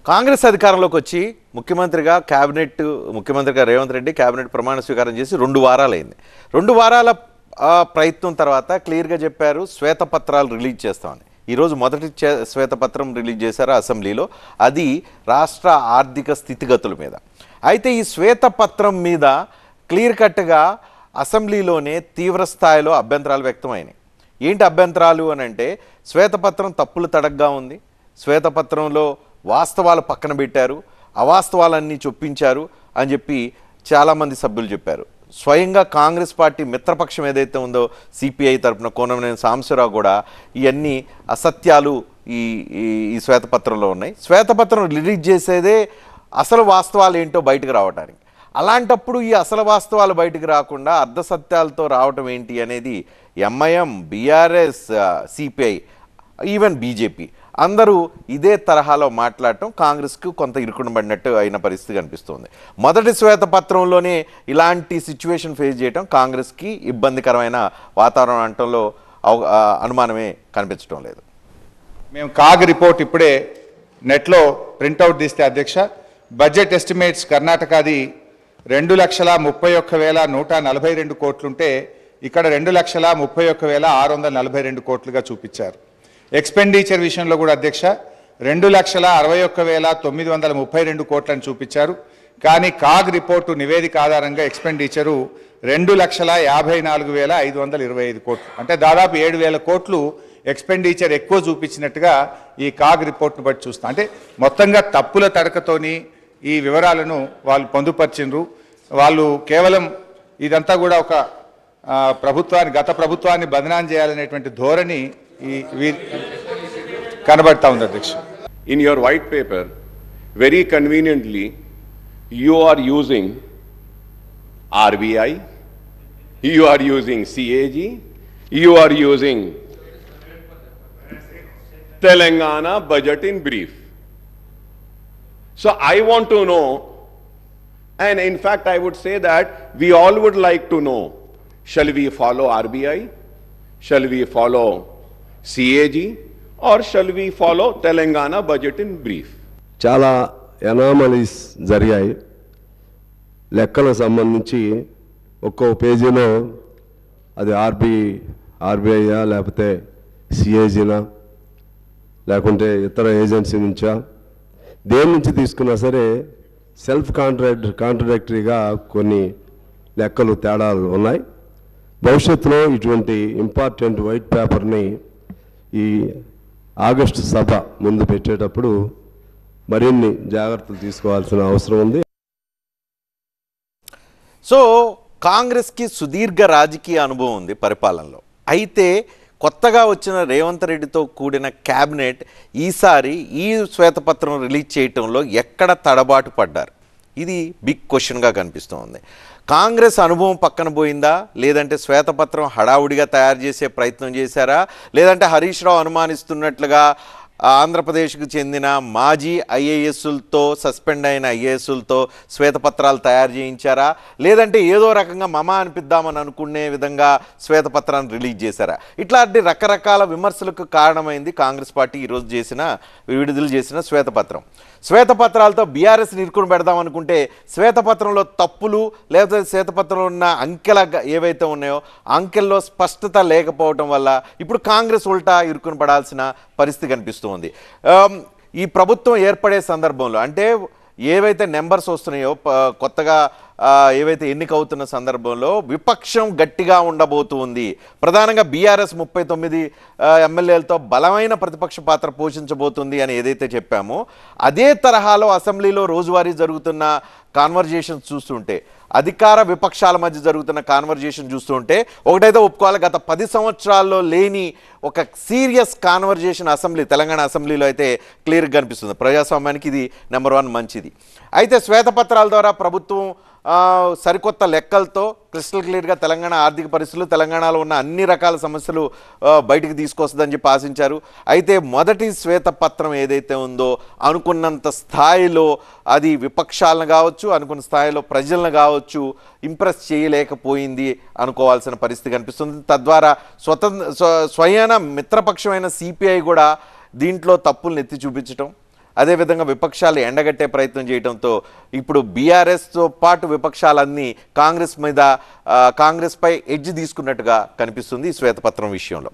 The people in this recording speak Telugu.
కాంగ్రెస్ అధికారంలోకి వచ్చి ముఖ్యమంత్రిగా రేవంత్ రెడ్డి కేబినెట్ ప్రమాణ స్వీకారం చేసి 2 వారాలైంది. 2 వారాల ప్రయత్నం తర్వాత క్లియర్గా చెప్పారు శ్వేతపత్రాలు రిలీజ్ చేస్తామని. ఈరోజు మొదటి శ్వేతపత్రం రిలీజ్ చేశారు అసెంబ్లీలో. అది రాష్ట్ర ఆర్థిక స్థితిగతుల మీద. అయితే ఈ శ్వేతపత్రం మీద క్లియర్ కట్గా అసెంబ్లీలోనే తీవ్ర స్థాయిలో అభ్యంతరాలు వ్యక్తమైనాయి. ఏంటి అభ్యంతరాలు అని అంటే, శ్వేతపత్రం తప్పులు తడగ్గా ఉంది, శ్వేతపత్రంలో వాస్తవాలు పక్కన పెట్టారు, అవాస్తవాలన్నీ చొప్పించారు అని చెప్పి చాలామంది సభ్యులు చెప్పారు. స్వయంగా కాంగ్రెస్ పార్టీ మిత్రపక్షం ఏదైతే ఉందో సిపిఐ తరఫున కోనమనేని సాంబశివరావు కూడా ఇవన్నీ అసత్యాలు ఈ శ్వేతపత్రంలో ఉన్నాయి, శ్వేతపత్రం రిలీజ్ చేసేదే అసలు వాస్తవాలు ఏంటో బయటకు రావడానికి. అలాంటప్పుడు ఈ అసలు వాస్తవాలు బయటకు రాకుండా అర్ధసత్యాలతో రావటం ఏంటి అనేది MIM, BRS, CPI, even BJP అందరూ ఇదే తరహాలో మాట్లాడటం కాంగ్రెస్కు కొంత ఇరుకునబడినట్టు అయిన పరిస్థితి కనిపిస్తుంది. మొదటి శ్వేతపత్రంలోనే ఇలాంటి సిచ్యువేషన్ ఫేస్ చేయడం కాంగ్రెస్కి ఇబ్బందికరమైన వాతావరణం అనటంలో అనుమానమే కనిపించడం లేదు. మేము కాగ్ రిపోర్ట్ ఇప్పుడే నెట్లో ప్రింట్అవుట్ తీస్తే అధ్యక్ష, బడ్జెట్ ఎస్టిమేట్స్ కర్ణాటకది 2,31,142 కోట్లుంటే ఇక్కడ 2,31,642 కోట్లుగా చూపించారు. ఎక్స్పెండిచర్ విషయంలో కూడా అధ్యక్ష 2,61,932 కోట్లను చూపించారు. కానీ కాగ్ రిపోర్టు నివేదిక ఆధారంగా ఎక్స్పెండిచరు 2,54,525 కోట్లు, అంటే దాదాపు 7,000 కోట్లు ఎక్స్పెండిచర్ ఎక్కువ చూపించినట్టుగా ఈ కాగ్ రిపోర్ట్ను బట్టి చూస్తాం. అంటే మొత్తంగా తప్పుల తడకతోని ఈ వివరాలను వాళ్ళు పొందుపరిచిండ్రు. వాళ్ళు కేవలం ఇదంతా కూడా ఒక గత ప్రభుత్వాన్ని బదనాం చేయాలనేటువంటి ధోరణి కనబడతా ఉంది అధ్యక్ష. In your white paper, very conveniently, you are using RBI, you are using CAG, you are using Telangana budget in brief. So I want to know, and in fact I would say that we all would like to know, shall we follow RBI, shall we follow CAG, or shall we follow Telangana budget in brief? చాలా ఎనామలీస్ జరిగాయి. లెక్కలకు సంబంధించి ఒక్కో పేజీలో అది ఆర్బీఐయా లేకపోతే సిఏజీనా లేకుంటే ఇతర ఏజెన్సీ నుంచా, దేని నుంచి తీసుకున్నా సరే సెల్ఫ్ కాంట్రడిక్టరీగా కొన్ని లెక్కలు తేడాలు ఉన్నాయి. భవిష్యత్తులో ఇటువంటి ఇంపార్టెంట్ వైట్ పేపర్ని ఈ ఆగస్టు సభ ముందు పెట్టేటప్పుడు మరిన్ని జాగ్రత్తలు తీసుకోవాల్సిన అవసరం ఉంది. సో కాంగ్రెస్కి సుదీర్ఘ రాజకీయ అనుభవం ఉంది పరిపాలనలో. అయితే కొత్తగా వచ్చిన రేవంత్ రెడ్డితో కూడిన క్యాబినెట్ ఈసారి ఈ శ్వేతపత్రం రిలీజ్ చేయటంలో ఎక్కడ తడబాటు పడ్డారు? ఇది బిగ్ క్వశ్చన్గా కనిపిస్తోంది. కాంగ్రెస్ అనుభవం పక్కన పోయిందా, లేదంటే శ్వేతపత్రం హడావుడిగా తయారు చేసే ప్రయత్నం చేశారా, లేదంటే హరీష్ రావు అనుమానిస్తున్నట్లుగా ఆంధ్రప్రదేశ్కు చెందిన మాజీ ఐఏఎస్లతో సస్పెండ్ అయిన ఐఏఎస్లతో శ్వేతపత్రాలు తయారు చేయించారా, లేదంటే ఏదో రకంగా మమ అనిపిద్దామని అనుకునే విధంగా శ్వేతపత్రాన్ని రిలీజ్ చేశారా? ఇట్లాంటి రకరకాల విమర్శలకు కారణమైంది కాంగ్రెస్ పార్టీ ఈరోజు విడుదల చేసిన శ్వేతపత్రం. శ్వేతపత్రాలతో బీఆర్ఎస్ని ఇరుకుని పెడదామనుకుంటే శ్వేతపత్రంలో తప్పులు లేకపోతే శ్వేతపత్రంలో ఉన్న అంకెల ఏవైతే ఉన్నాయో అంకెల్లో స్పష్టత లేకపోవటం వల్ల ఇప్పుడు కాంగ్రెస్ ఉల్టా ఇరుకుని పడాల్సిన పరిస్థితి కనిపిస్తుంది. ఈ ప్రభుత్వం ఏర్పడే సందర్భంలో అంటే ఏవైతే నెంబర్స్ వస్తున్నాయో కొత్తగా ఏవైతే ఎన్నికవుతున్న సందర్భంలో విపక్షం గట్టిగా ఉండబోతుంది. ప్రధానంగా బీఆర్ఎస్ 39 ఎమ్మెల్యేలతో బలమైన ప్రతిపక్ష పాత్ర పోషించబోతుంది అని ఏదైతే చెప్పామో అదే తరహాలో అసెంబ్లీలో రోజువారీ జరుగుతున్న కాన్వర్జేషన్స్ చూస్తుంటే, అధికార విపక్షాల మధ్య జరుగుతున్న కాన్వర్జేషన్ చూస్తుంటే ఒకటైతే ఒప్పుకోవాలి, గత 10 సంవత్సరాల్లో లేని ఒక సీరియస్ కాన్వర్జేషన్ తెలంగాణ అసెంబ్లీలో అయితే క్లియర్గా కనిపిస్తుంది. ప్రజాస్వామ్యానికి ఇది నెంబర్ 1 మంచిది. అయితే శ్వేతపత్రాల ద్వారా ప్రభుత్వం సరికొత్త లెక్కలతో క్రిస్టల్ క్లియర్గా తెలంగాణ ఆర్థిక పరిస్థితులు, తెలంగాణలో ఉన్న అన్ని రకాల సమస్యలు బయటికి తీసుకొస్తుందని చెప్పి ఆశించారు. అయితే మొదటి శ్వేతపత్రం ఏదైతే ఉందో అనుకున్నంత స్థాయిలో అది విపక్షాలను కావచ్చు, అనుకున్న స్థాయిలో ప్రజలను కావచ్చు ఇంప్రెస్ చేయలేకపోయింది అనుకోవాల్సిన పరిస్థితి కనిపిస్తుంది. తద్వారా స్వయాన మిత్రపక్షమైన సిపిఐ కూడా దీంట్లో తప్పులను ఎత్తి చూపించడం, అదేవిధంగా విపక్షాలు ఎండగట్టే ప్రయత్నం చేయడంతో ఇప్పుడు బీఆర్ఎస్తో పాటు విపక్షాలన్నీ కాంగ్రెస్పై ఎడ్జ్ తీసుకున్నట్టుగా కనిపిస్తుంది ఈ శ్వేతపత్రం విషయంలో.